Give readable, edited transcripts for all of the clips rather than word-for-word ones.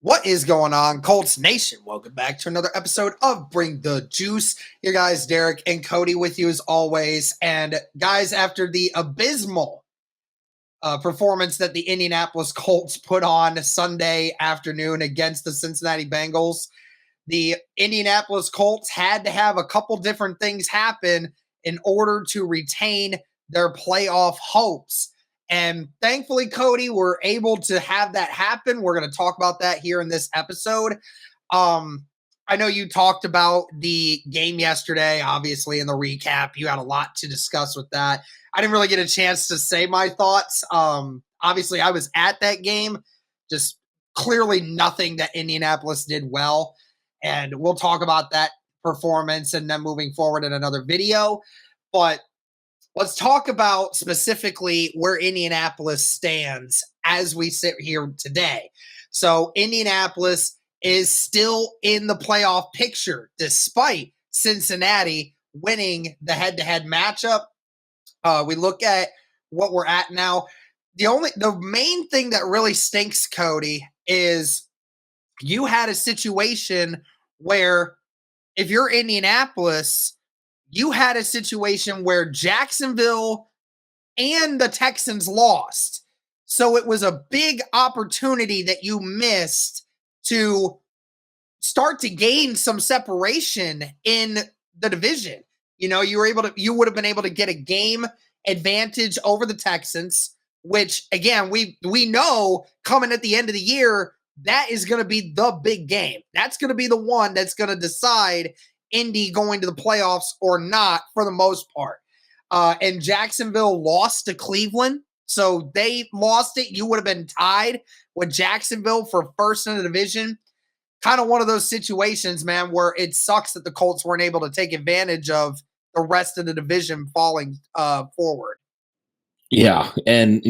What is going on, Colts Nation? Welcome back to another episode of Bring the Juice. Your guys, Derek and Cody, with you as always. And guys, after the abysmal performance that the Indianapolis Colts put on Sunday afternoon against the Cincinnati Bengals, the Indianapolis Colts had to have a couple different things happen in order to retain their playoff hopes. And thankfully, Cody, we're able to have that happen. We're going to talk about that here in this episode. I know you talked about the game yesterday, obviously, in the recap. You had a lot to discuss with that. I didn't really get a chance to say my thoughts. Obviously, I was at that game. Just clearly nothing that Indianapolis did well. And we'll talk about that performance and then moving forward in another video. But let's talk about specifically where Indianapolis stands as we sit here today. So Indianapolis is still in the playoff picture despite Cincinnati winning the head-to-head matchup. We look at what we're at now. The main thing that really stinks, Cody, is you had a situation where if you're Indianapolis, you had a situation where Jacksonville and the Texans lost. So it was a big opportunity that you missed to start to gain some separation in the division. You know, you would have been able to get a game advantage over the Texans, which again, we know coming at the end of the year, that is going to be the big game. That's going to be the one that's going to decide Indy going to the playoffs or not for the most part. And Jacksonville lost to Cleveland. So they lost it. You would have been tied with Jacksonville for first in the division. Kind of one of those situations, man, where it sucks that the Colts weren't able to take advantage of the rest of the division falling forward. Yeah. And,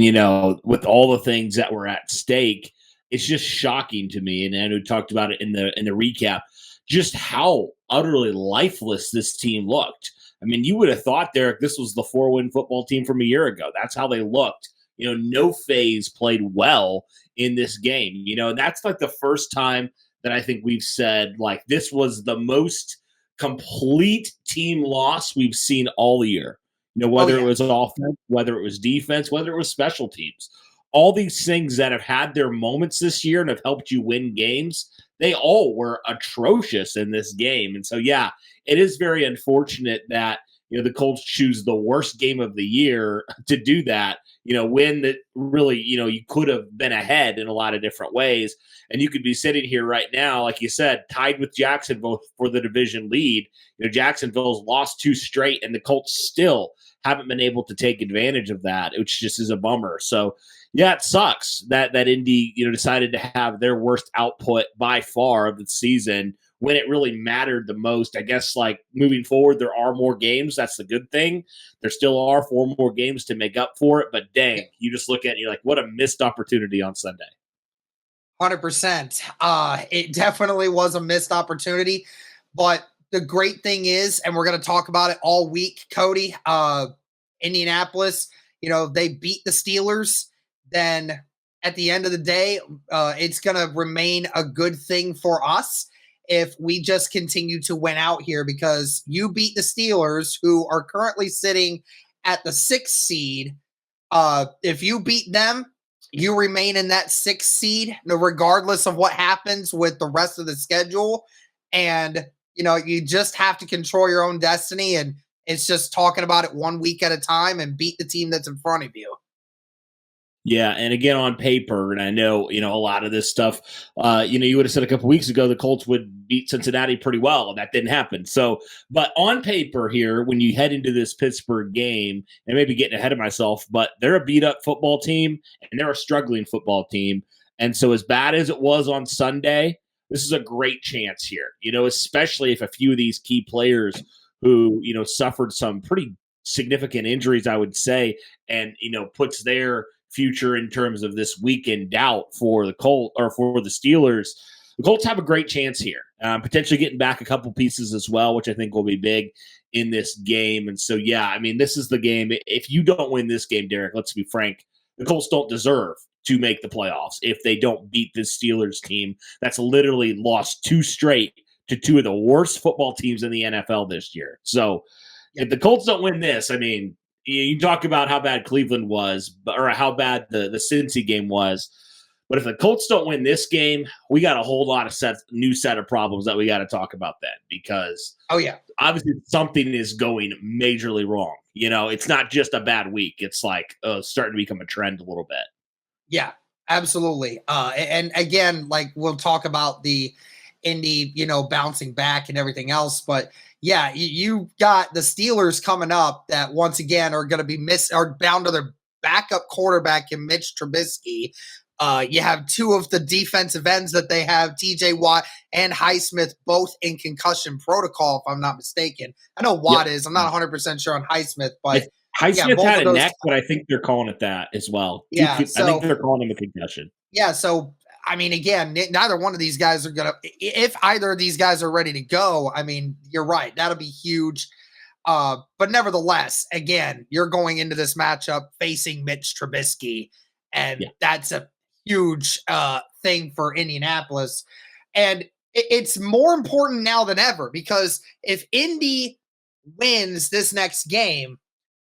with all the things that were at stake, it's just shocking to me. And we talked about it in the recap, just how utterly lifeless this team looked. I mean, you would have thought, Derek, this was the 4-win football team from a year ago. That's how they looked. No phase played well in this game. And that's like the first time that I think we've said, like, this was the most complete team loss we've seen all year. Whether it was offense, whether it was defense, whether it was special teams. All these things that have had their moments this year and have helped you win games, they all were atrocious in this game. And so, yeah, it is very unfortunate that, the Colts choose the worst game of the year to do that, when that really, you could have been ahead in a lot of different ways. And you could be sitting here right now, like you said, tied with Jacksonville for the division lead. Jacksonville's lost 2 straight, and the Colts still haven't been able to take advantage of that, which just is a bummer. So, yeah, it sucks that Indy, decided to have their worst output by far of the season when it really mattered the most. I guess, like, moving forward, there are more games. That's the good thing. There still are 4 more games to make up for it. But dang, you just look at it and you're like, what a missed opportunity on Sunday. 100%. It definitely was a missed opportunity. But the great thing is, and we're going to talk about it all week, Cody, Indianapolis, they beat the Steelers. Then at the end of the day, it's going to remain a good thing for us if we just continue to win out here, because you beat the Steelers, who are currently sitting at the 6th seed. If you beat them, you remain in that 6th seed, regardless of what happens with the rest of the schedule. And, you just have to control your own destiny. And it's just talking about it 1 week at a time and beat the team that's in front of you. Yeah, and again, on paper, and I know, a lot of this stuff, you would have said a couple weeks ago the Colts would beat Cincinnati pretty well, and that didn't happen. So, but on paper here, when you head into this Pittsburgh game, and maybe getting ahead of myself, but they're a beat-up football team, and they're a struggling football team. And so as bad as it was on Sunday, this is a great chance here, especially if a few of these key players who, suffered some pretty significant injuries, I would say, and, puts their future in terms of this week in doubt for the Colts or for the Steelers. The Colts have a great chance here, potentially getting back a couple pieces as well, which I think will be big in this game. And so, yeah, I mean, this is the game. If you don't win this game, Derek, let's be frank, the Colts don't deserve to make the playoffs if they don't beat this Steelers team that's literally lost 2 straight to 2 of the worst football teams in the NFL this year. So if the Colts don't win this, I mean, you talk about how bad Cleveland was, or how bad the Cincy game was. But if the Colts don't win this game, we got a whole lot of new set of problems that we got to talk about then, because obviously something is going majorly wrong. It's not just a bad week. It's like starting to become a trend a little bit. Yeah, absolutely. And again, like we'll talk about the Indy, bouncing back and everything else. But yeah, you got the Steelers coming up that once again are going to be bound to their backup quarterback in Mitch Trubisky. You have 2 of the defensive ends that they have, TJ Watt and Highsmith, both in concussion protocol, if I'm not mistaken. I know Watt is. I'm not 100% sure on Highsmith, but Highsmith had a neck, but I think they're calling it that as well. Yeah, I think they're calling him a concussion. Yeah, so I mean, again, neither one of these guys are going to – if either of these guys are ready to go, I mean, you're right. That'll be huge. But nevertheless, again, you're going into this matchup facing Mitch Trubisky, and that's a huge thing for Indianapolis. And it's more important now than ever, because if Indy wins this next game,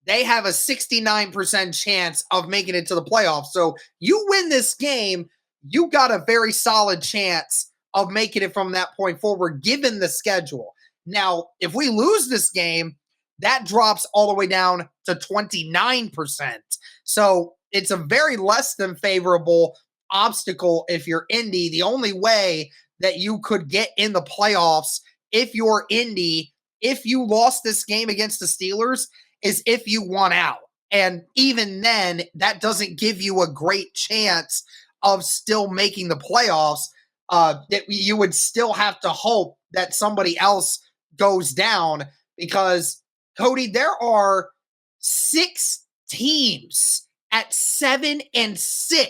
they have a 69% chance of making it to the playoffs. So you win this game, you got a very solid chance of making it from that point forward, given the schedule. Now, if we lose this game, that drops all the way down to 29%. So it's a very less than favorable obstacle if you're Indy. The only way that you could get in the playoffs if you're Indy, if you lost this game against the Steelers, is if you won out. And even then, that doesn't give you a great chance of still making the playoffs. That you would still have to hope that somebody else goes down, because, Cody, there are 6 teams at 7-6.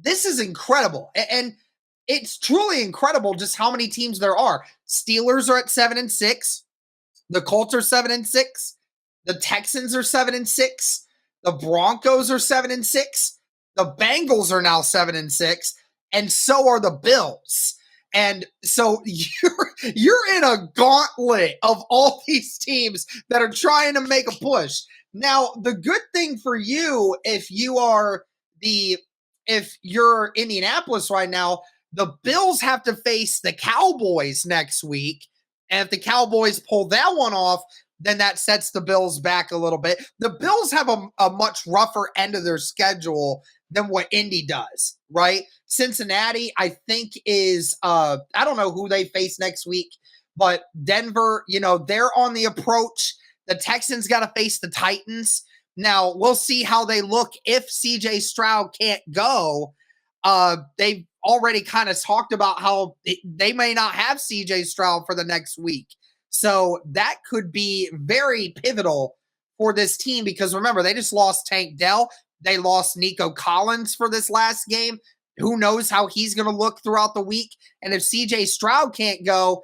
This is incredible. And it's truly incredible just how many teams there are. Steelers are at 7-6. The Colts are 7-6. The Texans are 7-6. The Broncos are 7-6. The Bengals are now 7-6, and so are the Bills. And so you're in a gauntlet of all these teams that are trying to make a push. Now, the good thing for you, if you're Indianapolis right now, the Bills have to face the Cowboys next week. And if the Cowboys pull that one off, then that sets the Bills back a little bit. The Bills have a much rougher end of their schedule than what Indy does, right? Cincinnati, I think, is I don't know who they face next week, but Denver, they're on the approach. The Texans got to face the Titans. Now, we'll see how they look if CJ Stroud can't go. They've already kind of talked about how they may not have CJ Stroud for the next week. So that could be very pivotal for this team, because remember, they just lost Tank Dell. They lost Nico Collins for this last game. Who knows how he's going to look throughout the week? And if CJ Stroud can't go,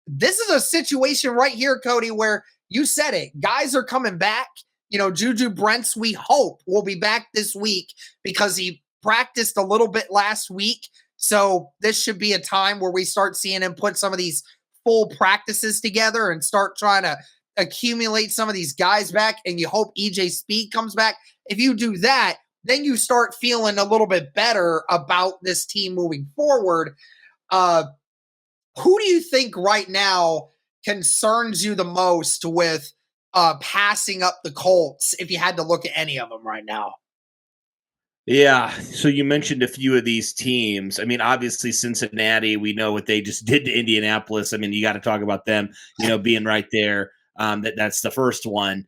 this is a situation right here, Cody, where you said it. Guys are coming back. Juju Brents, we hope, will be back this week because he practiced a little bit last week. So this should be a time where we start seeing him put some of these full practices together and start trying to accumulate some of these guys back. And you hope EJ Speed comes back. If you do that, then you start feeling a little bit better about this team moving forward. Who do you think right now concerns you the most with passing up the Colts, if you had to look at any of them right now? Yeah, so you mentioned a few of these teams. I mean, obviously Cincinnati, we know what they just did to Indianapolis. I mean, you got to talk about them, being right there. That's the first one.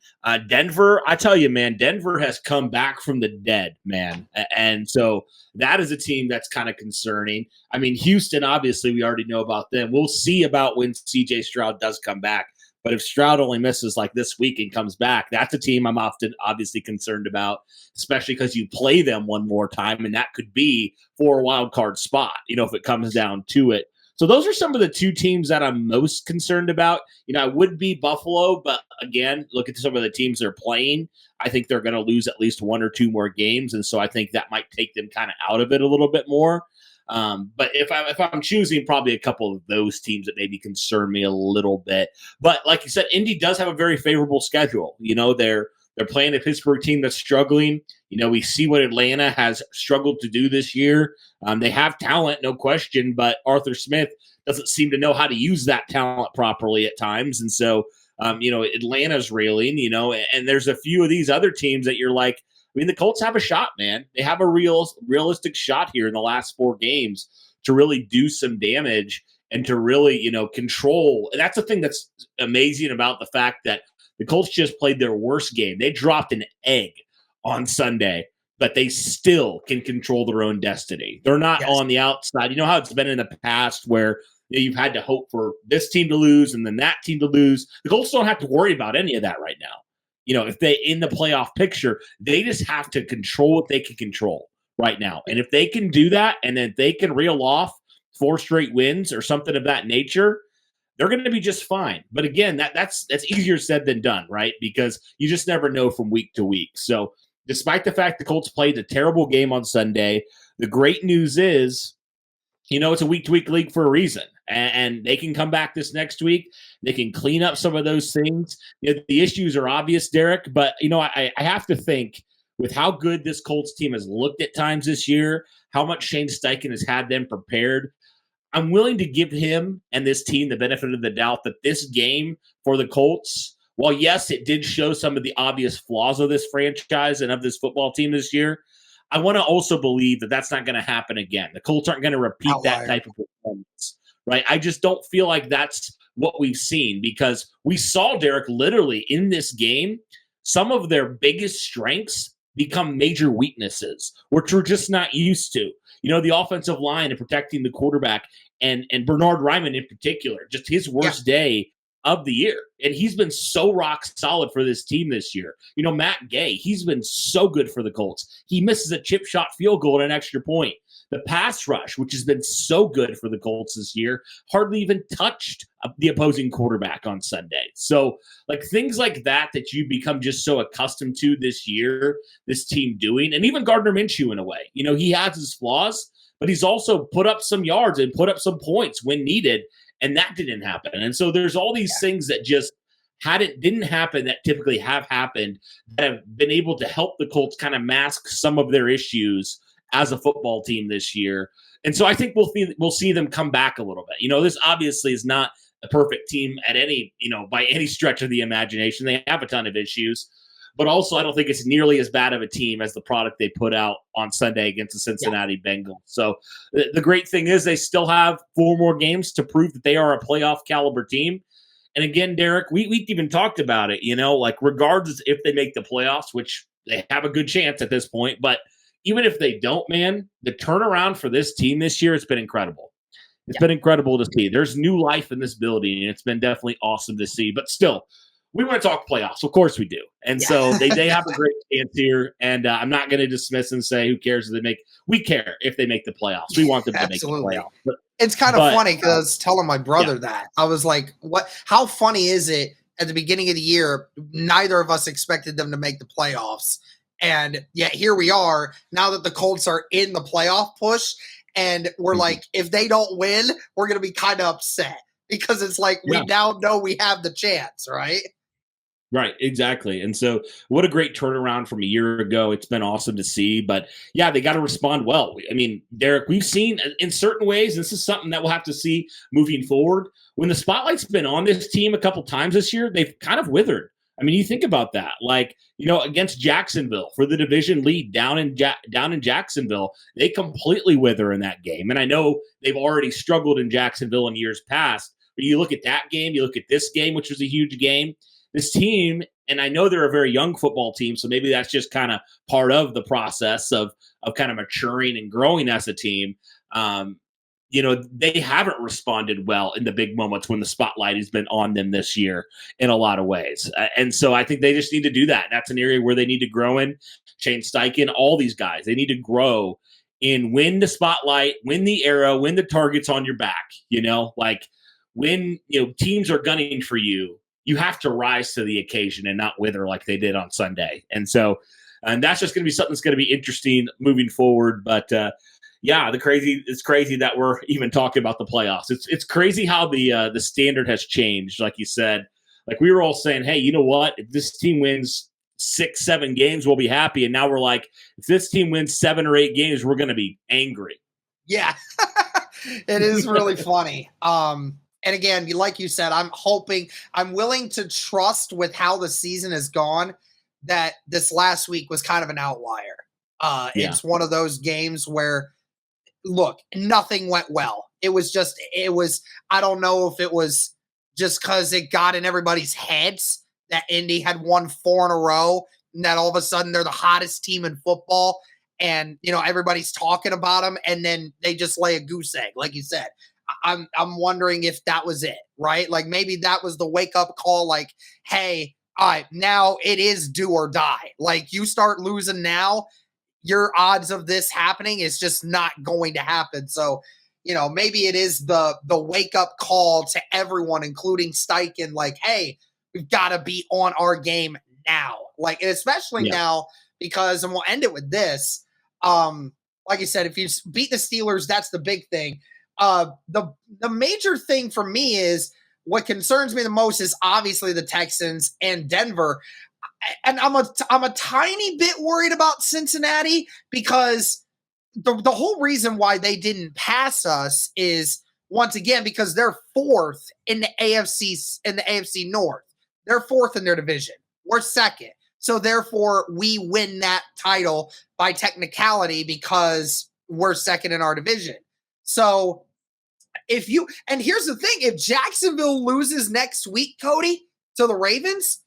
Denver, I tell you, man, Denver has come back from the dead, man. And so that is a team that's kind of concerning. I mean, Houston, obviously, we already know about them. We'll see about when CJ Stroud does come back. But if Stroud only misses like this week and comes back, that's a team I'm often obviously concerned about, especially because you play them one more time, and that could be for a wild card spot, if it comes down to it. So those are some of the 2 teams that I'm most concerned about. I would be Buffalo, but again, look at some of the teams they're playing. I think they're going to lose at least one or two more games, and so I think that might take them kind of out of it a little bit more. But if I'm choosing, probably a couple of those teams that maybe concern me a little bit. But like you said, Indy does have a very favorable schedule. They're playing a Pittsburgh team that's struggling. We see what Atlanta has struggled to do this year. They have talent, no question, but Arthur Smith doesn't seem to know how to use that talent properly at times. And so, Atlanta's reeling, and there's a few of these other teams that you're like, the Colts have a shot, man. They have a realistic shot here in the last 4 games to really do some damage and to really, control. And that's the thing that's amazing about the fact that the Colts just played their worst game. They dropped an egg on Sunday, but they still can control their own destiny. They're not on the outside. You know how it's been in the past where you've had to hope for this team to lose and then that team to lose. The Colts don't have to worry about any of that right now. If they in the playoff picture, they just have to control what they can control right now. And if they can do that, and then they can reel off 4 straight wins or something of that nature, they're going to be just fine. But again, that's easier said than done, right? Because you just never know from week to week. So despite the fact the Colts played a terrible game on Sunday, the great news is, it's a week-to-week league for a reason. And they can come back this next week. They can clean up some of those things. The issues are obvious, Derek, but, I have to think with how good this Colts team has looked at times this year, how much Shane Steichen has had them prepared, I'm willing to give him and this team the benefit of the doubt that this game for the Colts, while yes, it did show some of the obvious flaws of this franchise and of this football team this year, I want to also believe that that's not going to happen again. The Colts aren't going to repeat that type of performance, right? I just don't feel like that's what we've seen because we saw, Derek, literally in this game, some of their biggest strengths become major weaknesses, which we're just not used to. The offensive line and protecting the quarterback and Bernard Ryman in particular, just his worst day of the year. And he's been so rock solid for this team this year. Matt Gay, he's been so good for the Colts. He misses a chip shot field goal and an extra point. The pass rush, which has been so good for the Colts this year, hardly even touched the opposing quarterback on Sunday. So, things like that you become just so accustomed to this year, this team doing, and even Gardner Minshew in a way. He has his flaws, but he's also put up some yards and put up some points when needed, and that didn't happen. And so there's all these things that just didn't happen that typically have happened that have been able to help the Colts kind of mask some of their issues as a football team this year. And so I think we'll see them come back a little bit. This obviously is not a perfect team at any, by any stretch of the imagination. They have a ton of issues, but also I don't think it's nearly as bad of a team as the product they put out on Sunday against the Cincinnati Bengals. So the great thing is they still have 4 more games to prove that they are a playoff caliber team. And again, Derek, we even talked about it, regardless if they make the playoffs, which they have a good chance at this point, but even if they don't, man, the turnaround for this team this year has been incredible. It's been incredible to see. There's new life in this building, and it's been definitely awesome to see. But still, we want to talk playoffs. Of course we do. And so they have a great chance here. And I'm not going to dismiss and say who cares if they make – we care if they make the playoffs. We want them to make the playoffs. But, it's kind of funny because I was telling my brother that. I was like, "What? How funny is it at the beginning of the year, neither of us expected them to make the playoffs. And yet here we are now that the Colts are in the playoff push. And we're like, if they don't win, we're going to be kind of upset because it's like we now know we have the chance, right? Right, exactly. And so what a great turnaround from a year ago. It's been awesome to see. But yeah, they got to respond well. I mean, Derek, we've seen in certain ways, this is something that we'll have to see moving forward. When the spotlight's been on this team a couple times this year, they've kind of withered. I mean, you think about that. Like, you know, against Jacksonville for the division lead down in Jacksonville, they completely wither in that game. And I know they've already struggled in Jacksonville in years past. But you look at that game, you look at this game, which was a huge game. This team, and I know they're a very young football team, so maybe that's just kind of part of the process of kind of maturing and growing as a team. You know, they haven't responded well in the big moments when the spotlight has been on them this year in a lot of ways. And so I think they just need to do that. That's an area where they need to grow in. Shane Steichen, all these guys, they need to grow in win the spotlight, win the arrow, win the targets on your back, you know, like when, you know, teams are gunning for you. you have to rise to the occasion and not wither like they did on Sunday. And that's just going to be something that's going to be interesting moving forward. But it's crazy that we're even talking about the playoffs. It's crazy how the standard has changed. Like you said, like we were all saying, hey, you know what? If this team wins 6-7 games, we'll be happy. And now we're like, if this team wins 7 or 8 games, we're going to be angry. Yeah, it is really funny. And again, like you said, I'm willing to trust with how the season has gone that this last week was kind of an outlier. It's one of those games where, look, nothing went well. It was, I don't know if it was just because it got in everybody's heads that Indy had won 4 in a row and that all of a sudden they're the hottest team in football and, everybody's talking about them and then they just lay a goose egg, like you said. I'm wondering if that was it, right? Like maybe that was the wake up call. Like, hey, all right, now it is do or die. Like you start losing now, your odds of this happening is just not going to happen. So, maybe it is the wake up call to everyone, including Steichen. Like, hey, we've got to be on our game now. Like, and especially now because, and we'll end it with this. Like you said, if you beat the Steelers, that's the big thing. The major thing for me is what concerns me the most is obviously the Texans and Denver. And I'm a tiny bit worried about Cincinnati because the whole reason why they didn't pass us is once again because they're 4th in the AFC North. They're 4th in their division. We're 2nd. So therefore we win that title by technicality because we're 2nd in our division. So and here's the thing, if Jacksonville loses next week, Cody, to the Ravens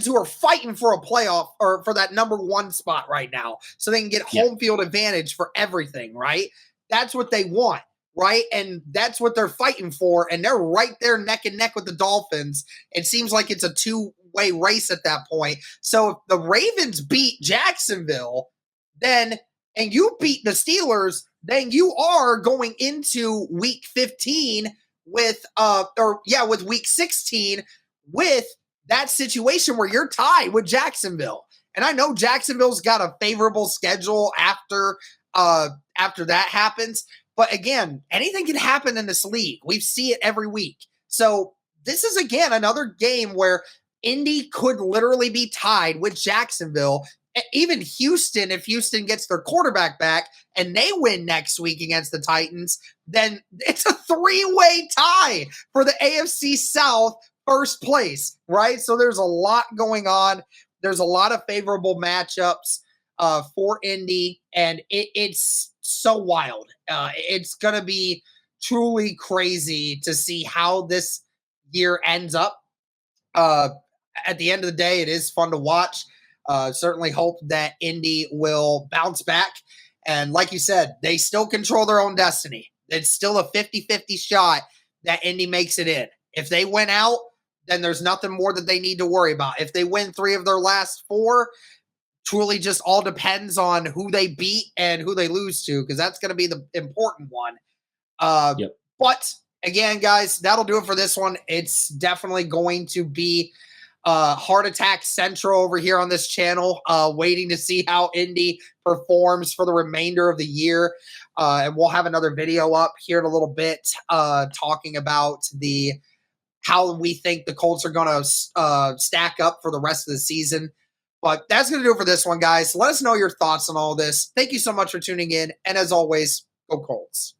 who are fighting for a playoff or for that number 1 spot right now, so they can get home field advantage for everything, right? That's what they want, right? And that's what they're fighting for. And they're right there neck and neck with the Dolphins. It seems like it's a 2-way race at that point. So if the Ravens beat Jacksonville, and you beat the Steelers, then you are going into week 15 with week 16 with that situation where you're tied with Jacksonville. And I know Jacksonville's got a favorable schedule after that happens. But again, anything can happen in this league. We see it every week. So this is, again, another game where Indy could literally be tied with Jacksonville. Even Houston, if Houston gets their quarterback back and they win next week against the Titans, then it's a 3-way tie for the AFC South first place, right? So there's a lot going on. There's a lot of favorable matchups for Indy, and it's so wild. It's going to be truly crazy to see how this year ends up. At the end of the day, it is fun to watch. Certainly hope that Indy will bounce back. And like you said, they still control their own destiny. It's still a 50-50 shot that Indy makes it in. If they win out, then there's nothing more that they need to worry about. If they win 3 of their last 4, truly just all depends on who they beat and who they lose to, because that's going to be the important one. But again, guys, that'll do it for this one. It's definitely going to be Heart Attack Central over here on this channel, waiting to see how Indy performs for the remainder of the year. And we'll have another video up here in a little bit talking about how we think the Colts are going to stack up for the rest of the season. But that's going to do it for this one, guys. Let us know your thoughts on all this. Thank you so much for tuning in. And as always, go Colts.